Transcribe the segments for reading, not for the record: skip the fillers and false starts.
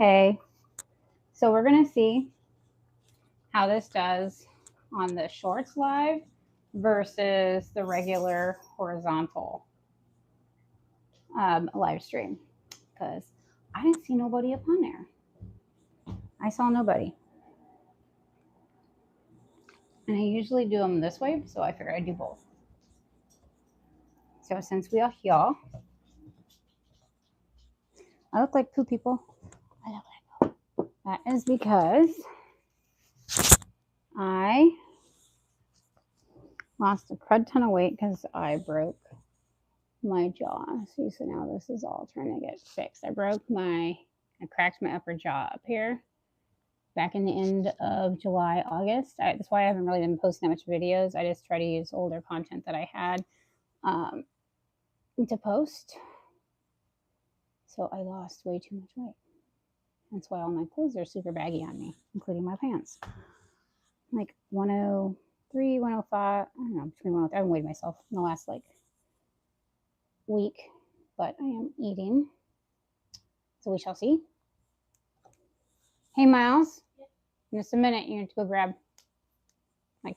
Okay, so we're going to see how this does on the shorts live versus the regular horizontal live stream, because I didn't see nobody up on there. I saw nobody. And I usually do them this way, so I figured I'd do both. So since we are here, I look like poo people. I look like poo. That is because I lost a crud ton of weight because I broke my jaw. See, so now this is all trying to get fixed. I cracked my upper jaw up here back in the end of July, August. That's why I haven't really been posting that much videos. I just try to use older content that I had to post. So I lost way too much weight. That's why all my clothes are super baggy on me, including my pants. Like 103, 105, I don't know, between 103. I haven't weighed myself in the last week, but I am eating. So we shall see. Hey, Miles, in just a minute, you have to go grab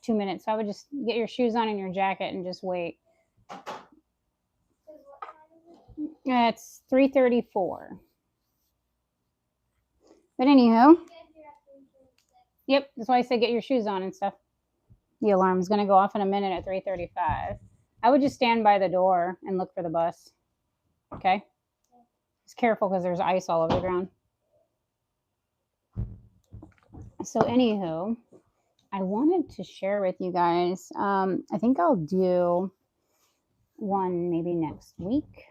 2 minutes. So I would just get your shoes on and your jacket and just wait. It's 3:34. But anyhow, yep, that's why I said get your shoes on and stuff. The alarm's going to go off in a minute at 3:35. I would just stand by the door and look for the bus. Okay? Just careful because there's ice all over the ground. So anywho, I wanted to share with you guys, I think I'll do one maybe next week.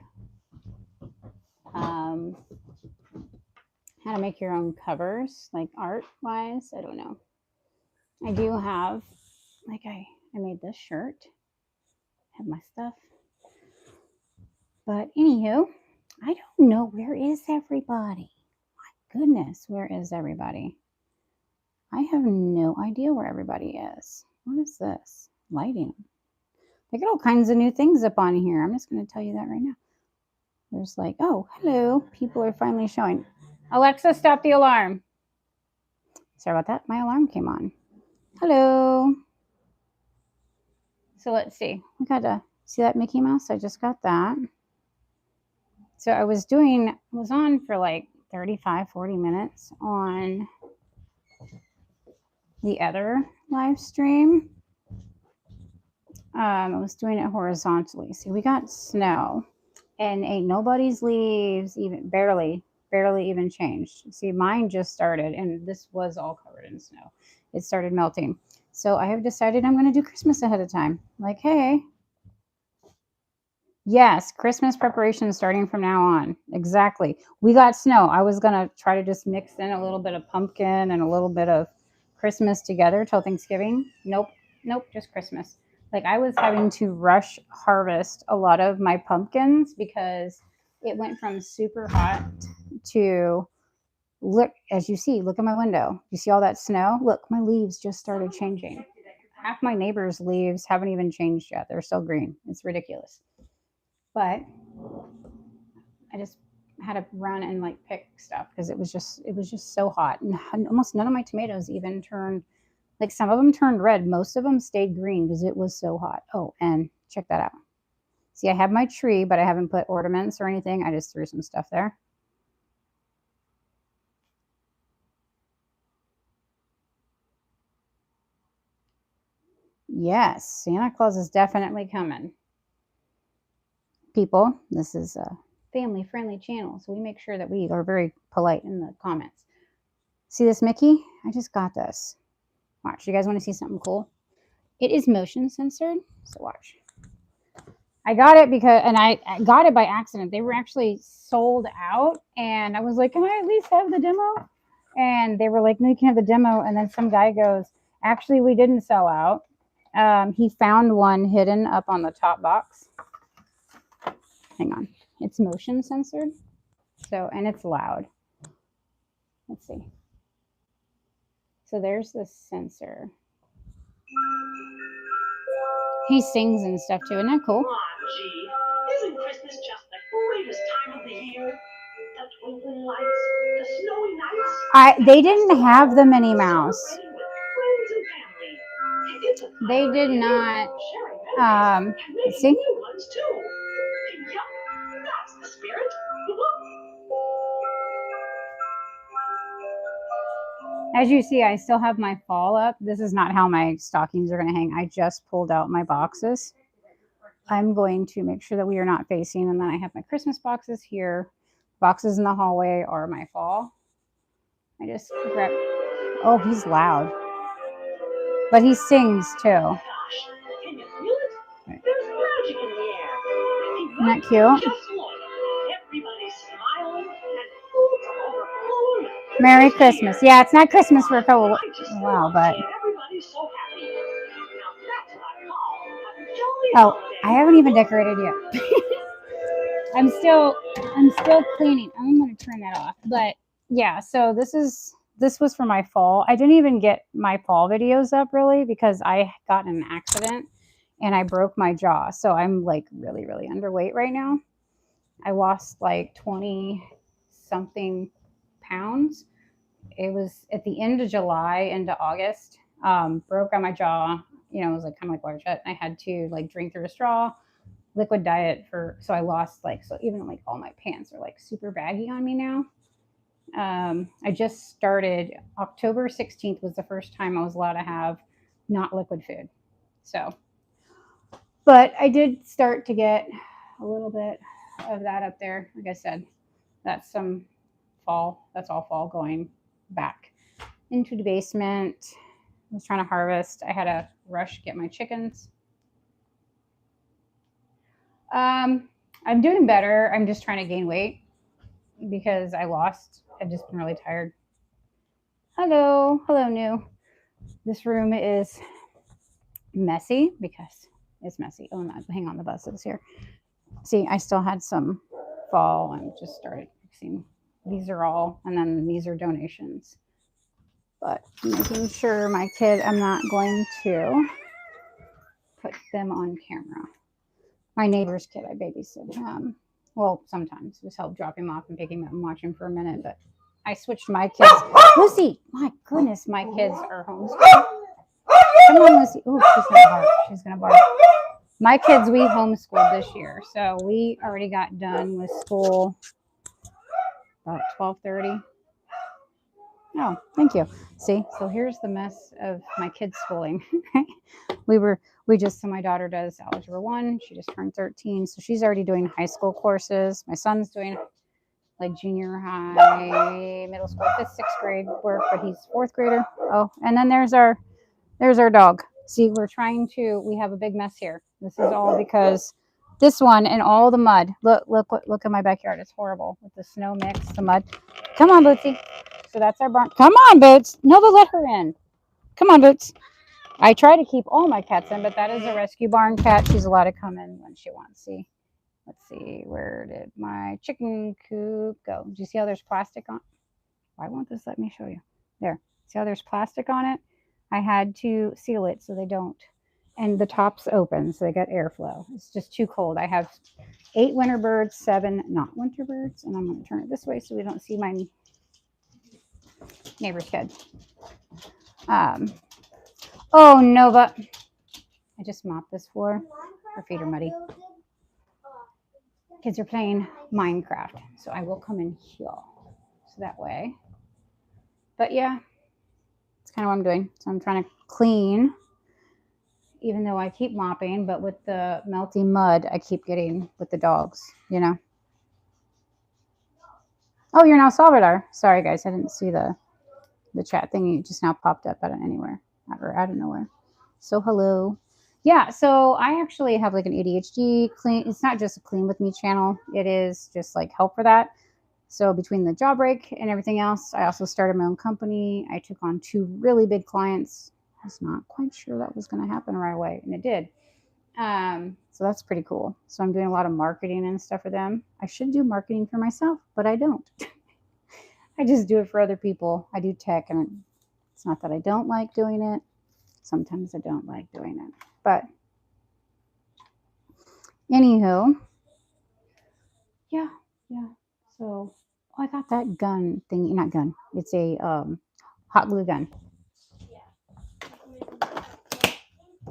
How to make your own covers, like art-wise. I don't know. I do have, I made this shirt. Have my stuff. But anywho, I don't know. Where is everybody? My goodness, where is everybody? I have no idea where everybody is. What is this? Lighting. They got all kinds of new things up on here. I'm just going to tell you that right now. There's oh, hello. People are finally showing. Alexa, stop the alarm. Sorry about that. My alarm came on. Hello. So let's see. We got to see that Mickey Mouse. I just got that. So I was on for 35, 40 minutes on the other live stream. I was doing it horizontally. See, we got snow and ain't nobody's leaves even barely even changed. See, mine just started and this was all covered in snow. It started melting. So I have decided I'm going to do Christmas ahead of time. Hey. Yes, Christmas preparation starting from now on. Exactly. We got snow. I was going to try to just mix in a little bit of pumpkin and a little bit of Christmas together till Thanksgiving. Nope, just Christmas. I was having to rush harvest a lot of my pumpkins because it went from super hot to, look, as you see, look at my window. You see all that snow? Look, my leaves just started changing. Half my neighbor's leaves haven't even changed yet. They're still green. It's ridiculous. But I just had to run and pick stuff because it was just so hot, and almost none of my tomatoes even turned. Some of them turned red. Most of them stayed green because it was so hot. Oh, and check that out. See, I have my tree, but I haven't put ornaments or anything. I just threw some stuff there. Yes, Santa Claus is definitely coming. People, this is a family-friendly channel, so we make sure that we are very polite in the comments. See this Mickey? I just got this. Watch, you guys want to see something cool? It is motion censored, so watch. I got it and I got it by accident. They were actually sold out, and I was like, can I at least have the demo? And they were like, no, you can have the demo. And then some guy goes, actually, we didn't sell out. He found one hidden up on the top box. Hang on. It's motion censored. So, and it's loud. Let's see. So there's the sensor. He sings and stuff too. Isn't that cool? Isn't Christmas just the greatest time of the year? The twinkling lights, They didn't have the Minnie Mouse. They did not. See? As you see, I still have my fall up. This is not how my stockings are going to hang. I just pulled out my boxes. I'm going to make sure that we are not facing, and then I have my Christmas boxes here. Boxes in the hallway are my fall. I just grab. Oh, he's loud. But he sings too. Right. Isn't that cute? Merry Christmas. Yeah, it's not Christmas for a couple wow, but oh, I haven't even decorated yet. I'm still cleaning. I'm gonna turn that off. But yeah, so this was for my fall. I didn't even get my fall videos up really because I got in an accident and I broke my jaw. So I'm like really, really underweight right now. I lost like 20 something pounds. It was at the end of July into August. Broke on my jaw. You know, it was like kind of like water jet. I had to like drink through a straw, liquid diet so I lost like, so even like all my pants are like super baggy on me now. I just started October 16th was the first time I was allowed to have not liquid food. So, but I did start to get a little bit of that up there. Like I said, that's some fall. That's all fall going back into the basement. I was trying to harvest. I had to rush get my chickens. I'm doing better. I'm just trying to gain weight because I've just been really tired. Hello, new. This room is messy because it's messy. Oh, no, hang on, the bus is here. See, I still had some fall and just started fixing. These are all, and then these are donations. But making sure my kid, I'm not going to put them on camera. My neighbor's kid, I babysit. Well, sometimes just help drop him off and pick him up and watch him for a minute. But I switched my kids. Lucy, my goodness, my kids are homeschooled. Come on, Lucy. Oh, she's gonna bark. She's gonna bark. My kids, we homeschooled this year, so we already got done with school about 12:30. Oh, thank you. See, so here's the mess of my kids' schooling. So my daughter does Algebra 1. She just turned 13, so she's already doing high school courses. My son's doing like junior high, middle school, 5th, 6th grade work, but he's 4th grader. Oh, and then there's our dog. See, we have a big mess here. This is all because this one and all the mud. Look at my backyard. It's horrible with the snow mix, the mud. Come on, Bootsy. So that's our barn. Come on, Boots. No, but let her in. Come on, Boots. I try to keep all my cats in, but that is a rescue barn cat. She's allowed to come in when she wants. See, let's see. Where did my chicken coop go? Do you see how there's plastic on? Why won't this let me show you? There. See how there's plastic on it? I had to seal it so they don't. And the top's open, so they got airflow. It's just too cold. I have 8 winter birds, 7 not winter birds. And I'm going to turn it this way so we don't see my neighbor's kid. Oh, Nova. I just mopped this floor. Her feet are muddy. Kids are playing Minecraft. So I will come in here. So that way. But yeah, it's kind of what I'm doing. So I'm trying to clean, even though I keep mopping, but with the melty mud, I keep getting with the dogs, you know. Oh, you're now Salvador. Sorry, guys. I didn't see the chat thing. It just now popped up out of anywhere or out of nowhere. So hello. Yeah, so I actually have like an ADHD clean. It's not just a clean with me channel. It is just like help for that. So between the job break and everything else, I also started my own company. I took on 2 really big clients. I was not quite sure that was going to happen right away, and it did. So that's pretty cool. So I'm doing a lot of marketing and stuff for them. I should do marketing for myself, but I don't. I just do it for other people. I do tech, and it's not that I don't like doing it. Sometimes I don't like doing it. But anywho, yeah. So Oh, I got that gun thing. Not gun. It's a hot glue gun.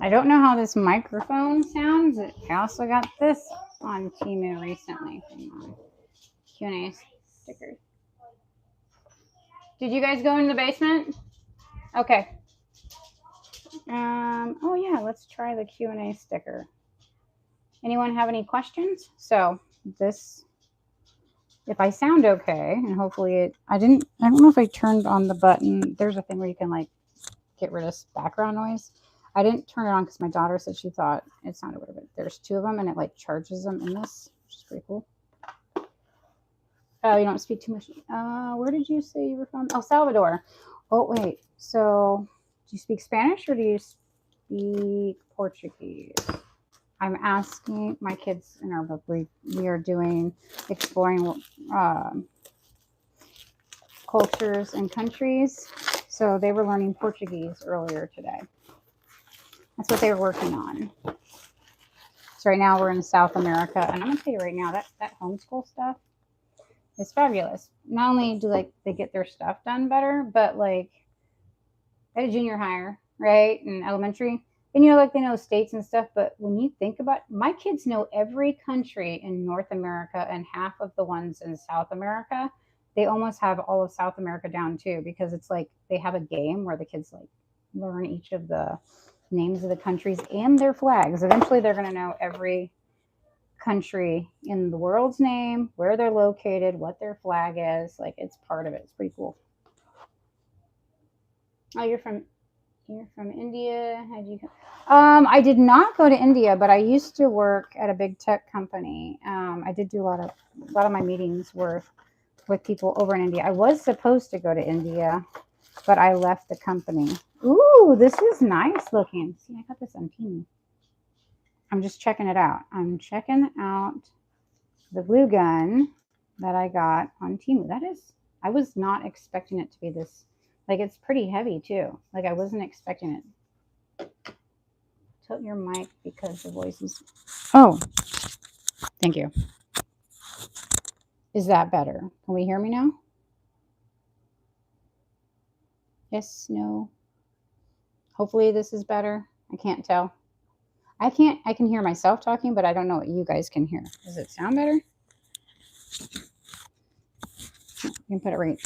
I don't know how this microphone sounds. I also got this on Temu recently. Hang on. Q&A stickers. Did you guys go in the basement? Okay. Oh yeah, let's try the Q&A sticker. Anyone have any questions? So this, if I sound okay, and hopefully I don't know if I turned on the button. There's a thing where you can like get rid of background noise. I didn't turn it on because my daughter said she thought it sounded weird, but there's two of them and it like charges them in this, which is pretty cool. Oh, you don't speak too much. Where did you say you were from? Oh, Salvador. Oh, wait. So do you speak Spanish or do you speak Portuguese? I'm asking my kids in our book. We are doing exploring cultures and countries. So they were learning Portuguese earlier today. That's what they were working on. So right now we're in South America, and I'm gonna tell you right now that homeschool stuff is fabulous. Not only do like they get their stuff done better, but like at a junior higher, right, and elementary, and like they know states and stuff. But when you think about it, my kids know every country in North America and half of the ones in South America. They almost have all of South America down too, because it's like they have a game where the kids like learn each of the names of the countries and their flags. Eventually, they're going to know every country in the world's name, where they're located, what their flag is. Like it's part of it. It's pretty cool. Oh, you're from India. How'd you? I did not go to India, but I used to work at a big tech company. I did do a lot of my meetings were with people over in India. I was supposed to go to India, but I left the company. Ooh, this is nice looking. See, I got this on Temu. I'm just checking it out. I'm checking out the glue gun that I got on Temu. I was not expecting it to be this, like it's pretty heavy too. Like I wasn't expecting it. Tilt your mic because the voice is, oh, thank you. Is that better? Can we hear me now? Yes, no. Hopefully this is better. I can't tell. I can hear myself talking, but I don't know what you guys can hear. Does it sound better? You can put it right.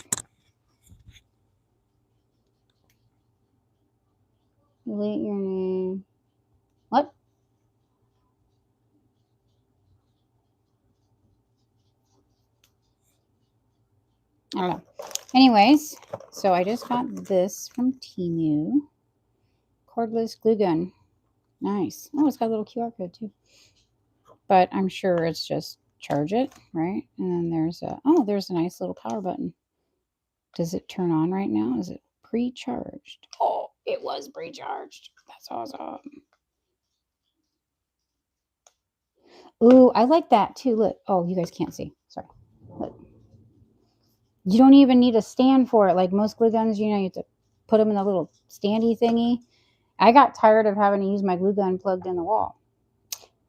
Delete your name. What? I don't know. Anyways, so I just got this from Temu. Cordless glue gun. Nice. Oh, it's got a little QR code too. But I'm sure it's just charge it, right? And then there's a nice little power button. Does it turn on right now? Is it pre-charged? Oh, it was pre-charged. That's awesome. Ooh, I like that too. Look. Oh, you guys can't see. Sorry. Look. You don't even need a stand for it. Like most glue guns, you have to put them in a little standy thingy. I got tired of having to use my glue gun plugged in the wall.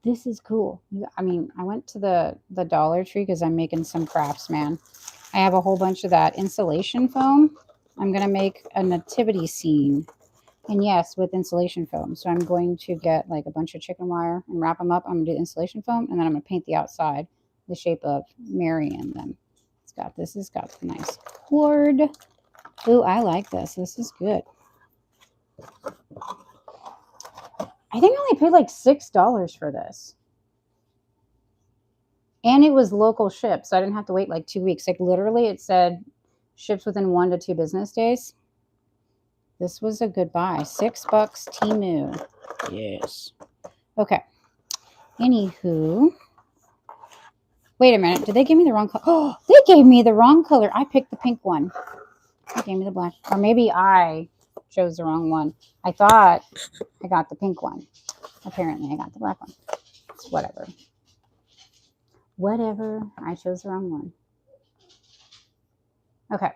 This is cool. I mean, I went to the Dollar Tree because I'm making some crafts, man. I have a whole bunch of that insulation foam. I'm going to make a nativity scene. And yes, with insulation foam. So I'm going to get like a bunch of chicken wire and wrap them up. I'm going to do insulation foam. And then I'm going to paint the outside the shape of Mary and them. This has got the nice cord. Ooh, I like this. This is good. I think I only paid like $6 for this. And it was local ship, so I didn't have to wait like 2 weeks. Like literally it said ships within 1 to 2 business days. This was a good buy. $6 Temu. Yes. Okay. Anywho. Wait a minute. Did they give me the wrong color? Oh, they gave me the wrong color. I picked the pink one. They gave me the black. Or maybe I chose the wrong one. I thought I got the pink one. Apparently I got the black one. It's whatever. Whatever. I chose the wrong one. Okay.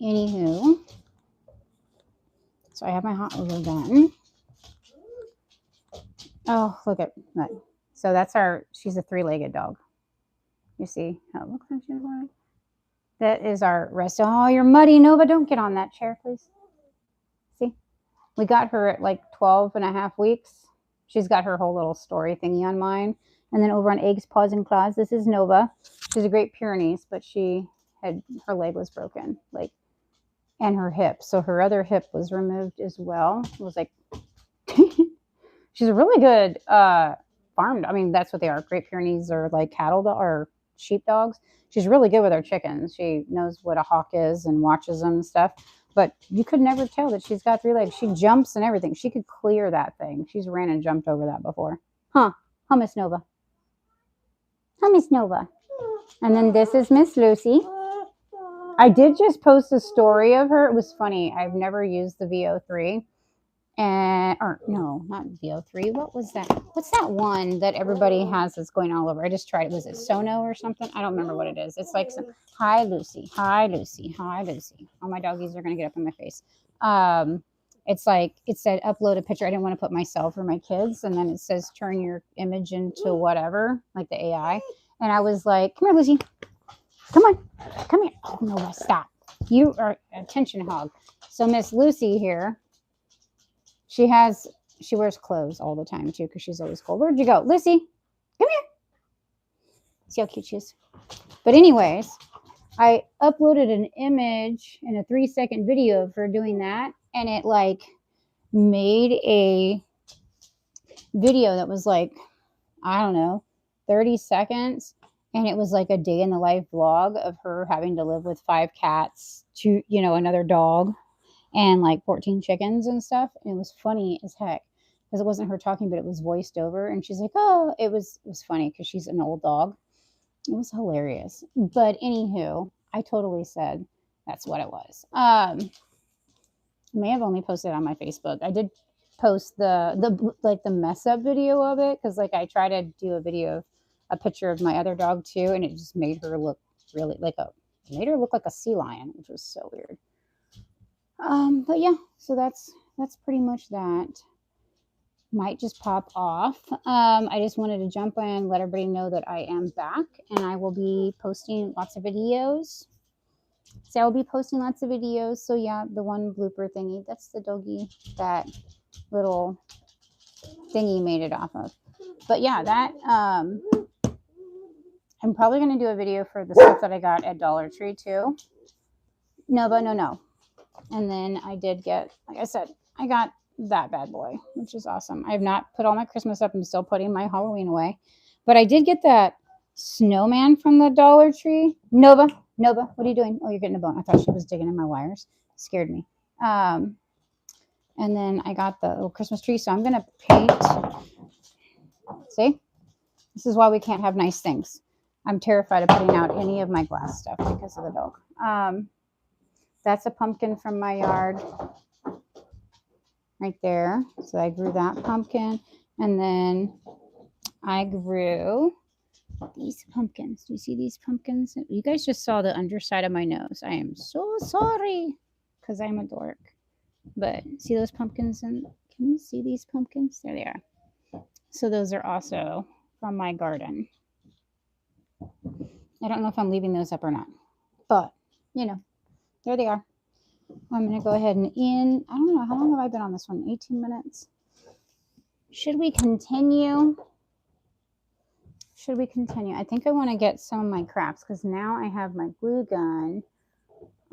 Anywho. So I have my hot glue gun. Oh, look at that. So that's she's a 3-legged dog. You see how it looks like she's white. That is our rest. Oh, you're muddy, Nova. Don't get on that chair, please. See, we got her at like 12 and a half weeks. She's got her whole little story thingy on mine. And then over on Eggs, Paws, and Claws, this is Nova. She's a Great Pyrenees, but she had, her leg was broken, like, and her hip. So her other hip was removed as well. It was like, she's a really good farm. I mean, that's what they are. Great Pyrenees are like cattle or sheep dogs. She's really good with her chickens. She knows what a hawk is and watches them and stuff. But you could never tell that she's got 3 legs. She jumps and everything. She could clear that thing. She's ran and jumped over that before. Huh, Miss Nova. Hi, Miss Nova. And then this is Miss Lucy. I did just post a story of her. It was funny. I've never used the VO3. Or no, not VO3. What was that? What's that one that everybody has that's going all over? I just tried it. Was it Sono or something? I don't remember what it is. It's like some, hi Lucy, hi Lucy, hi Lucy. All my doggies are gonna get up in my face. It's like it said upload a picture. I didn't want to put myself or my kids, and then it says turn your image into whatever, like the AI. And I was like, come here, Lucy. Come on, come here. Oh no, stop. You are attention hog. So Miss Lucy here. She wears clothes all the time too because she's always cold. Where'd you go? Lucy, come here. See how cute she is. But anyways, I uploaded an image and a 3-second video of her doing that. And it like made a video that was like, I don't know, 30 seconds. And it was like a day in the life vlog of her having to live with 5 cats, 2, another dog, and like 14 chickens and stuff. And it was funny as heck because it wasn't her talking, but it was voiced over. And she's like, oh, it was funny because she's an old dog. It was hilarious. But anywho, I totally said that's what it was. I may have only posted it on my Facebook. I did post the mess up video of it because like I try to do a picture of my other dog too, and it just made her look really made her look like a sea lion, which was so weird. But yeah, so that's pretty much that. Might just pop off. I just wanted to jump in, let everybody know that I am back and I will be posting lots of videos. So I'll be posting lots of videos. So yeah, the one blooper thingy, that's the doggy that little thingy made it off of. But yeah, that I'm probably going to do a video for the stuff that I got at Dollar Tree too. No. And then I did get, like I said, I got that bad boy, which is awesome. I have not put all my Christmas up. I'm still putting my Halloween away. But I did get that snowman from the Dollar Tree. Nova, what are you doing? Oh, you're getting a bone. I thought she was digging in my wires. Scared me. And then I got the little Christmas tree. So I'm going to paint. See? This is why we can't have nice things. I'm terrified of putting out any of my glass stuff because of the dog. That's a pumpkin from my yard right there. So I grew that pumpkin. And then I grew these pumpkins. Do you see these pumpkins? You guys just saw the underside of my nose. I am so sorry because I'm a dork. But see those pumpkins? And can you see these pumpkins? There they are. So those are also from my garden. I don't know if I'm leaving those up or not. But, there they are. I'm going to go ahead and I don't know, how long have I been on this one? 18 minutes. Should we continue? I think I want to get some of my crafts because now I have my glue gun.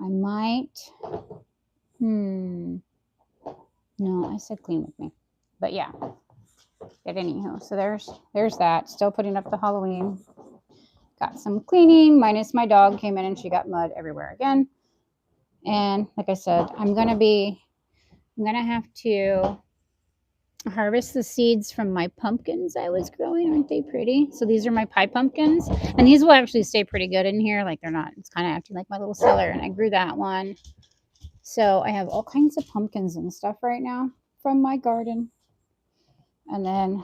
I might, no, I said clean with me. But yeah, but anywho, so there's that. Still putting up the Halloween. Got some cleaning, minus my dog came in and she got mud everywhere again. And like I said, I'm going to have to harvest the seeds from my pumpkins I was growing. Aren't they pretty? So these are my pie pumpkins. And these will actually stay pretty good in here. Like they're not, it's kind of acting like my little cellar. And I grew that one. So I have all kinds of pumpkins and stuff right now from my garden. And then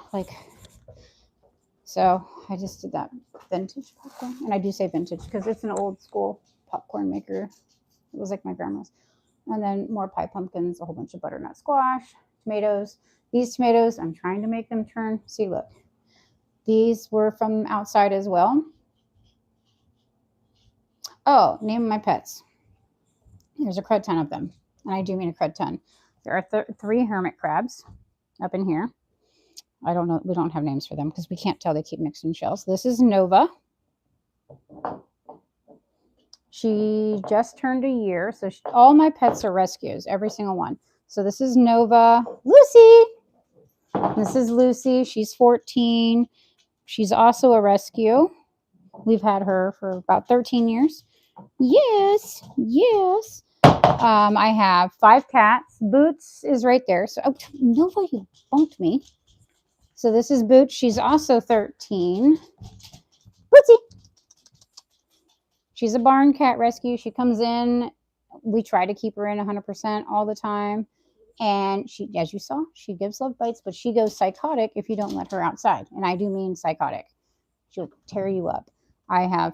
so I just did that vintage popcorn. And I do say vintage because it's an old school popcorn maker. It was like my grandma's. And then more pie pumpkins, a whole bunch of butternut squash, tomatoes. These tomatoes, I'm trying to make them turn. See, look. These were from outside as well. Oh, name my pets. There's a crud ton of them. And I do mean a crud ton. There are 3 hermit crabs up in here. I don't know. We don't have names for them because we can't tell. They keep mixing shells. This is Nova. She just turned a year. So all my pets are rescues, every single one. So this is Nova. Lucy. This is Lucy. She's 14. She's also a rescue. We've had her for about 13 years. Yes. Yes. I have 5 cats. Boots is right there. So, oh, Nova, you bumped me. So this is Boots. She's also 13. Bootsy. She's a barn cat rescue. She comes in. We try to keep her in 100% all the time. And she, as you saw, she gives love bites, but she goes psychotic if you don't let her outside. And I do mean psychotic. She'll tear you up. I have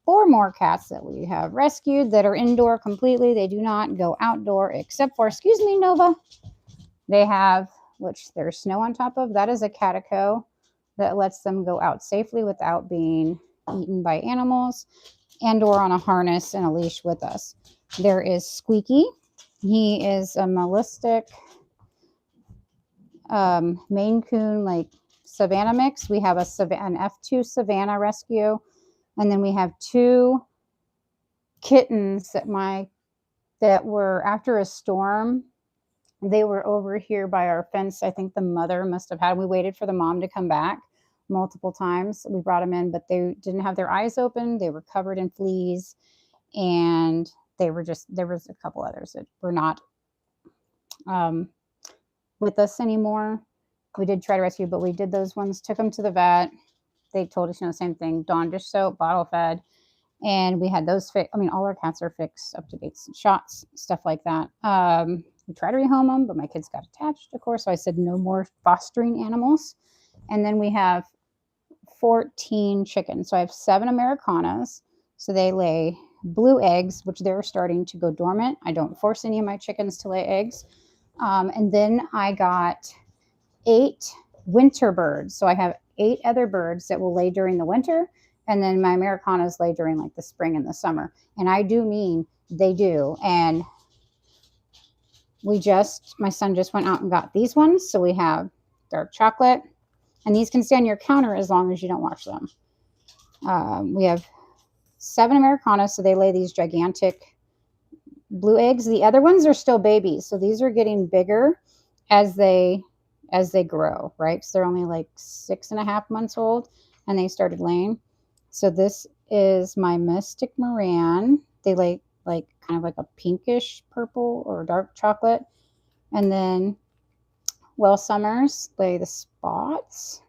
4 more cats that we have rescued that are indoor completely. They do not go outdoor except for, excuse me, Nova. They have, which there's snow on top of, that is a catico that lets them go out safely without being eaten by animals and or on a harness and a leash with us. There is Squeaky. He is a Mollistic Maine Coon, like Savannah mix. We have an F2 Savannah rescue. And then we have 2 kittens that were after a storm. They were over here by our fence. I think the mother must have had. We waited for the mom to come back multiple times. We brought them in, but they didn't have their eyes open. They were covered in fleas, and they were just, there was a couple others that were not with us anymore. We did try to rescue, but we did those ones, took them to the vet. They told us, the same thing, Dawn dish soap, bottle fed. And we had those fixed. I mean, all our cats are fixed, up to date shots, stuff like that. We tried to rehome them, but my kids got attached, of course. So I said no more fostering animals. And then we have 14 chickens. So I have 7 Americanas. So they lay blue eggs, which they're starting to go dormant. I don't force any of my chickens to lay eggs. And then I got 8 winter birds. So I have 8 other birds that will lay during the winter. And then my Americanas lay during like the spring and the summer. And I do mean they do. And my son just went out and got these ones. So we have dark chocolate. And these can stay on your counter as long as you don't wash them. We have 7 Americanas. So they lay these gigantic blue eggs. The other ones are still babies. So these are getting bigger as they grow, right? So they're only like 6.5 months old and they started laying. So this is my Mystic Moran. They lay like kind of like a pinkish purple or dark chocolate. And then Well Summers lay the spots.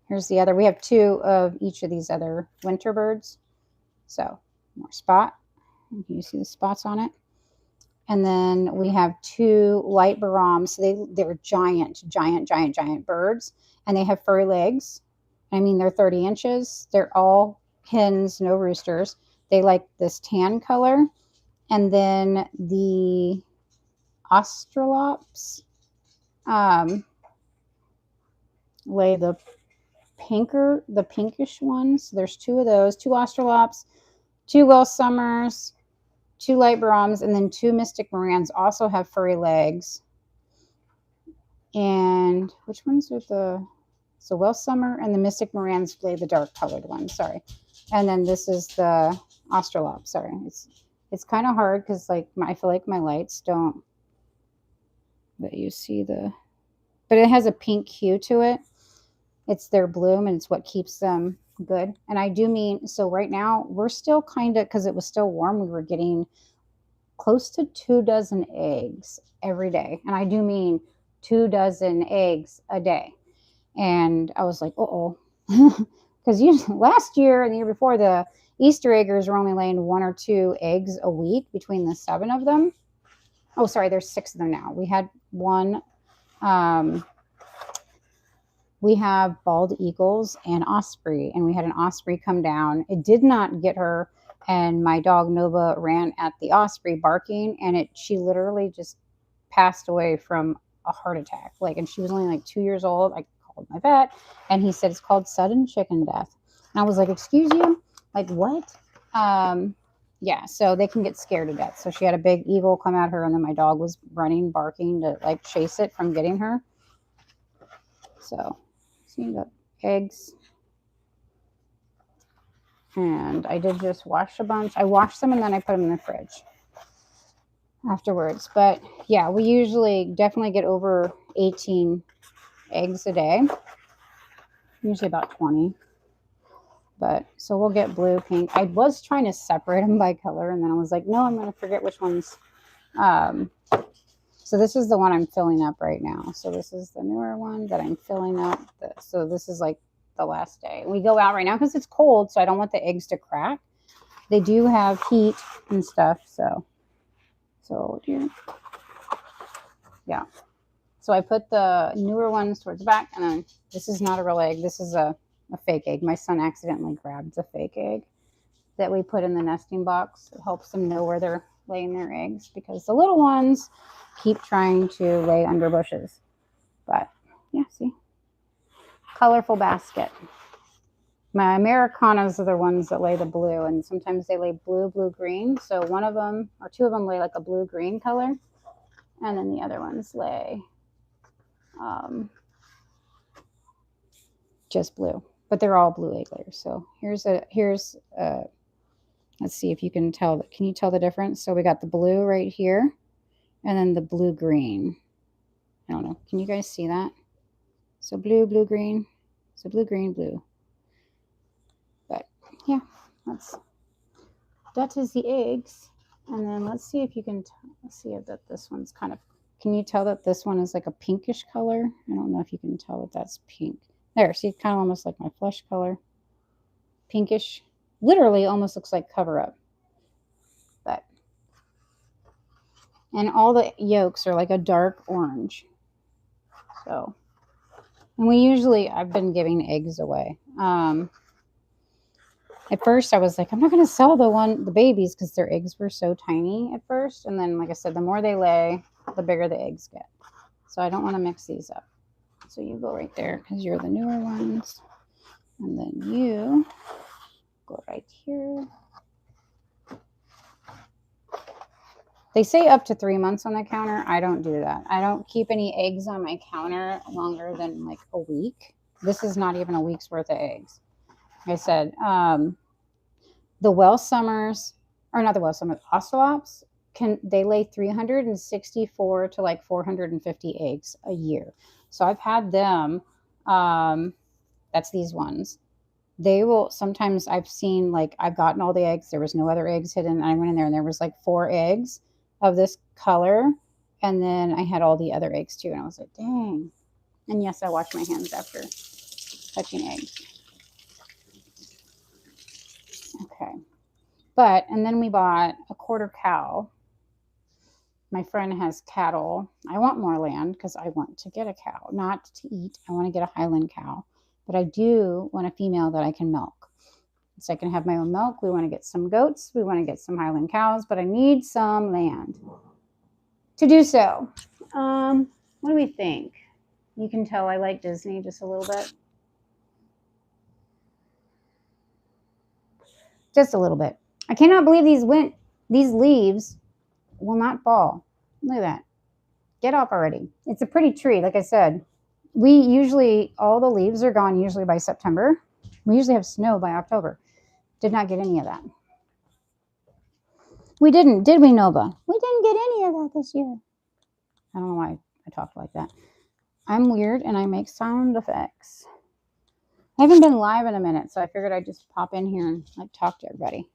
Here's the other. We have 2 of each of these other winter birds. So more spot. You see the spots on it. And then we have 2 light barams. So they're giant birds. And they have furry legs. I mean, they're 30 inches. They're all hens, no roosters. They like this tan color. And then the Australops lay the pinkish ones. So there's 2 of those, 2 Australops, 2 Well Summers, 2 light brahms, and then 2 Mystic Morans also have furry legs. And which ones are so Well Summer and the Mystic Morans lay the dark colored one, sorry. And then this is the Australop, sorry. It's kind of hard because like I feel like my lights don't let you see but it has a pink hue to it. It's their bloom and it's what keeps them good. And I do mean, so right now we're still kind of, because it was still warm, we were getting close to 2 dozen eggs every day. And I do mean 2 dozen eggs a day. And I was like, uh-oh. Because last year and the year before, the Easter eggers were only laying 1 or 2 eggs a week between the 7 of them. Oh, sorry, there's 6 of them now. We had 1. We have bald eagles and osprey, and we had an osprey come down. It did not get her, and my dog Nova ran at the osprey barking, and she literally just passed away from a heart attack. And she was only like 2 years old. I called my vet, and he said it's called sudden chicken death. And I was like, excuse you? Like what? Yeah, so they can get scared to death. So she had a big eagle come at her, and then my dog was running, barking to like chase it from getting her. So, see the eggs. And I did just wash a bunch. I washed them and then I put them in the fridge afterwards. But yeah, we usually definitely get over 18 eggs a day, usually about 20. But so we'll get blue, pink. I was trying to separate them by color, and then I was like, no, I'm going to forget which ones. So this is the one I'm filling up right now. So this is the newer one that I'm filling up. So this is like the last day. We go out right now because it's cold, so I don't want the eggs to crack. They do have heat and stuff, so yeah. So I put the newer ones towards the back, and then this is not a real egg. This is a fake egg. My son accidentally grabbed the fake egg that we put in the nesting box. It helps them know where they're laying their eggs because the little ones keep trying to lay under bushes. But yeah, see? Colorful basket. My Americanas are the ones that lay the blue, and sometimes they lay blue, blue, green. So one of them or two of them lay like a blue, green color, and then the other ones lay just blue. But they're all blue egg layers. So here's let's see if you can tell. Can you tell the difference? So we got the blue right here, and then the blue, green. I don't know. Can you guys see that? So blue, blue, green. So blue, green, blue. But yeah, that is the eggs. And then let's see if you can see that this one's kind of, can you tell that this one is like a pinkish color? I don't know if you can tell that that's pink. There, see, kind of almost like my flesh color. Pinkish. Literally almost looks like cover up. But, and all the yolks are like a dark orange. So, and I've been giving eggs away. At first I was like, I'm not going to sell the babies because their eggs were so tiny at first. And then, like I said, the more they lay, the bigger the eggs get. So I don't want to mix these up. So you go right there because you're the newer ones. And then you go right here. They say up to 3 months on the counter. I don't do that. I don't keep any eggs on my counter longer than like a week. This is not even a week's worth of eggs. Like I said, the Welsh Summers, or not the Welsh Summers, Ocelots, they lay 364 to like 450 eggs a year. So I've had them. That's these ones. They will sometimes, I've seen like I've gotten all the eggs. There was no other eggs hidden. And I went in there and there was like 4 eggs of this color. And then I had all the other eggs too. And I was like, dang. And yes, I wash my hands after touching eggs. Okay. And then we bought a quarter cow. My friend has cattle. I want more land because I want to get a cow, not to eat. I want to get a Highland cow, but I do want a female that I can milk. So I can have my own milk. We want to get some goats. We want to get some Highland cows, but I need some land to do so. What do we think? You can tell I like Disney just a little bit. Just a little bit. I cannot believe these leaves will not fall. Look at that. Get off already. It's a pretty tree. Like I said, all the leaves are gone usually by September. We usually have snow by October. Did not get any of that. We didn't, did we, Nova? We didn't get any of that this year. I don't know why I talked like that. I'm weird and I make sound effects. I haven't been live in a minute, so I figured I'd just pop in here and like talk to everybody.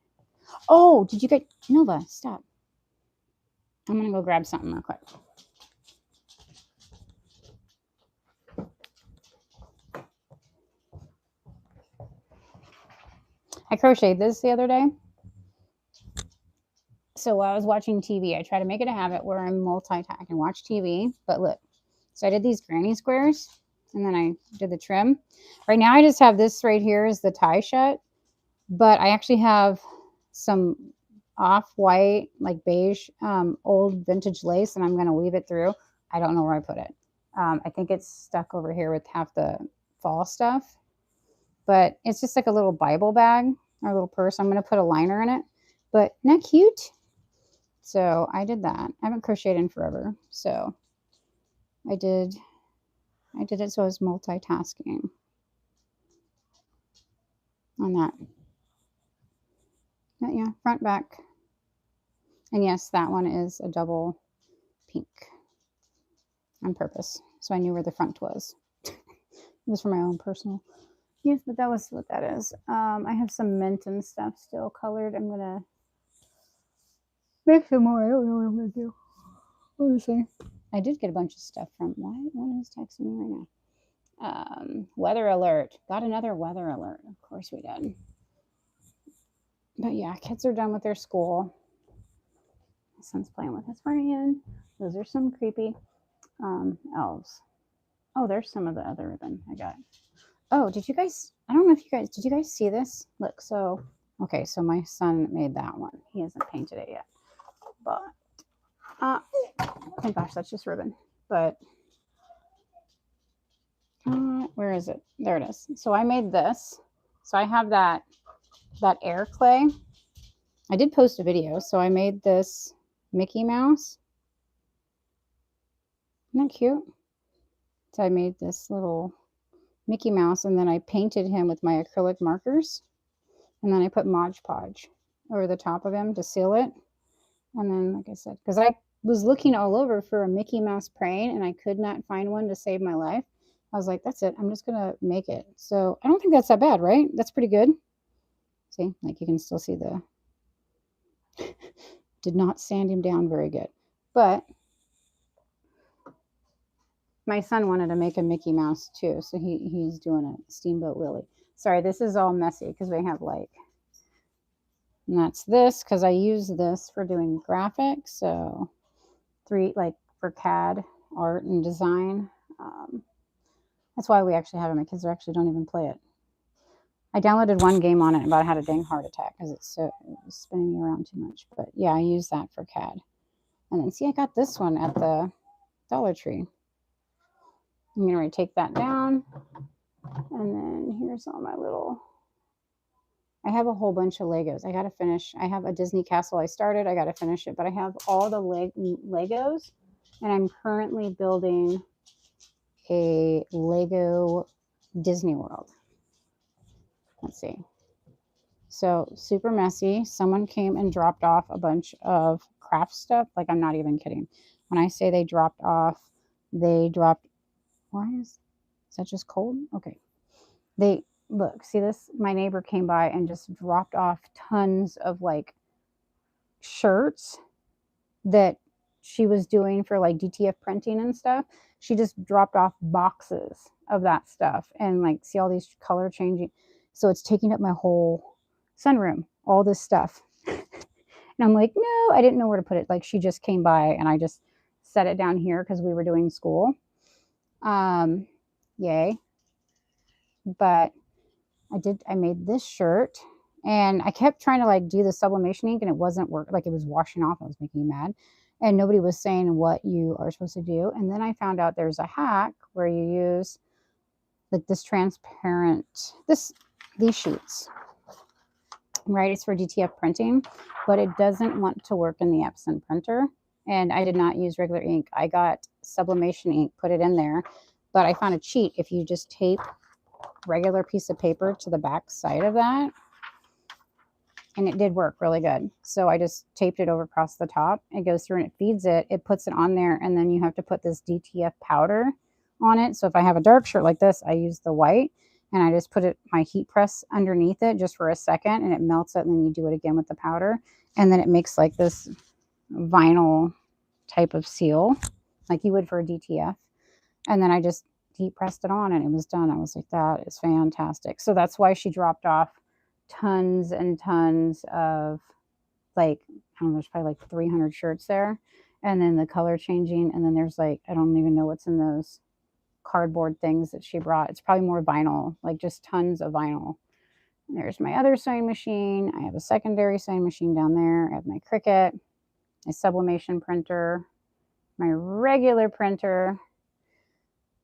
Oh, did you get Nova? Stop. I'm gonna go grab something real quick. I crocheted this the other day. So while I was watching TV, I try to make it a habit where I'm multitasking. I can watch TV, but look. So I did these granny squares, and then I did the trim. Right now I just have this right here is the tie shut, but I actually have some off-white, like beige, old vintage lace, and I'm going to weave it through. I don't know where I put it. I think it's stuck over here with half the fall stuff, but it's just like a little Bible bag or a little purse. I'm going to put a liner in it, But isn't that cute? So I did that. I haven't crocheted in forever. So I did it so I was multitasking on that. But yeah, front, back. And yes, that one is a double pink on purpose. So I knew where the front was. It was for my own personal use, but that was what that is. I have some mint and stuff still colored. I'm going to make some more. I don't know what I'm going to do. Honestly. I did get a bunch of stuff from, what is texting me right now? Weather alert. Got another weather alert. Of course we did. But yeah, kids are done with their school. My son's playing with his friend. Those are some creepy elves. Oh, there's some of the other ribbon I got. Oh, did you guys, I don't know if you guys, did you guys see this? Look, so, okay, so my son made that one. He hasn't painted it yet. But, oh my gosh, that's just ribbon. But, where is it? There it is. So I made this. So I have that air clay. I did post a video. So I made this Mickey Mouse. Isn't that cute? So I made this little Mickey Mouse, and then I painted him with my acrylic markers, and then I put Mod Podge over the top of him to seal it. And then, like I said, because I was looking all over for a Mickey Mouse praying, and I could not find one to save my life. I was like, that's it. I'm just going to make it. So I don't think that's that bad, right? That's pretty good. See, like you can still see the, did not sand him down very good. But my son wanted to make a Mickey Mouse too. So he's doing a Steamboat Willie. Sorry, this is all messy because we have like, and that's this because I use this for doing graphics. So like for CAD art and design. That's why we actually have it. My kids actually don't even play it. I downloaded one game on it about how to dang heart attack because it was spinning me around too much. But yeah, I use that for CAD. And then see, I got this one at the Dollar Tree. I'm going to take that down. And then here's all my little, I have a whole bunch of Legos. I got to finish. I have a Disney castle I started. I got to finish it. But I have all the Legos. And I'm currently building a Lego Disney World. Let's see. So super messy. Someone came and dropped off a bunch of craft stuff. Like, I'm not even kidding. When I say they dropped, why is that just cold? Okay. Look, see this? My neighbor came by and just dropped off tons of like shirts that she was doing for like DTF printing and stuff. She just dropped off boxes of that stuff and like see all these color changing. So it's taking up my whole sunroom, all this stuff. And I'm like, no, I didn't know where to put it. Like she just came by and I just set it down here because we were doing school. Yay. But I made this shirt and I kept trying to like do the sublimation ink and it wasn't working. Like it was washing off. I was making me mad. And nobody was saying what you are supposed to do. And then I found out there's a hack where you use like this transparent, these sheets, right? It's for DTF printing, but it doesn't want to work in the Epson printer. And I did not use regular ink. I got sublimation ink, put it in there, but I found a cheat. If you just tape regular piece of paper to the back side of that, and it did work really good. So I just taped it over across the top. It goes through and it feeds it. It puts it on there, and then you have to put this DTF powder on it. So if I have a dark shirt like this, I use the white, and I just put my heat press underneath it just for a second, and it melts it, and then you do it again with the powder, and then it makes like this vinyl type of seal, like you would for a DTF. And then I just heat pressed it on, and it was done. I was like, that is fantastic. So that's why she dropped off tons and tons of like, I don't know, there's probably like 300 shirts there. And then the color changing. And then there's like, I don't even know what's in those cardboard things that she brought. It's probably more vinyl, like just tons of vinyl. And there's my other sewing machine. I have a secondary sewing machine down there. I have my Cricut, my sublimation printer, my regular printer.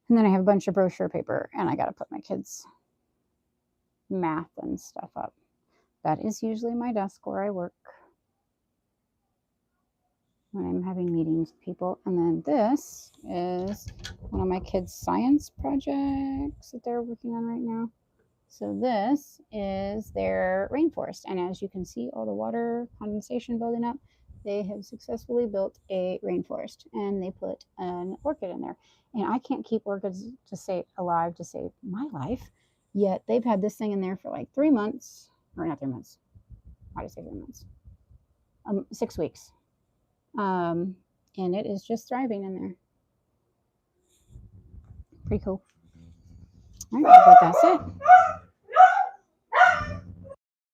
And then I have a bunch of brochure paper, and I got to put my kids' math and stuff up. That is usually my desk where I work. when I'm having meetings with people. And then this is one of my kids' science projects that they're working on right now. So this is their rainforest. And as you can see, all the water condensation building up, they have successfully built a rainforest and they put an orchid in there. And I can't keep orchids to stay alive to save my life. Yet they've had this thing in there for like 3 months, or not 3 months. Why did I say 3 months? 6 weeks. And it is just thriving in there. Pretty cool. All right, but that's it.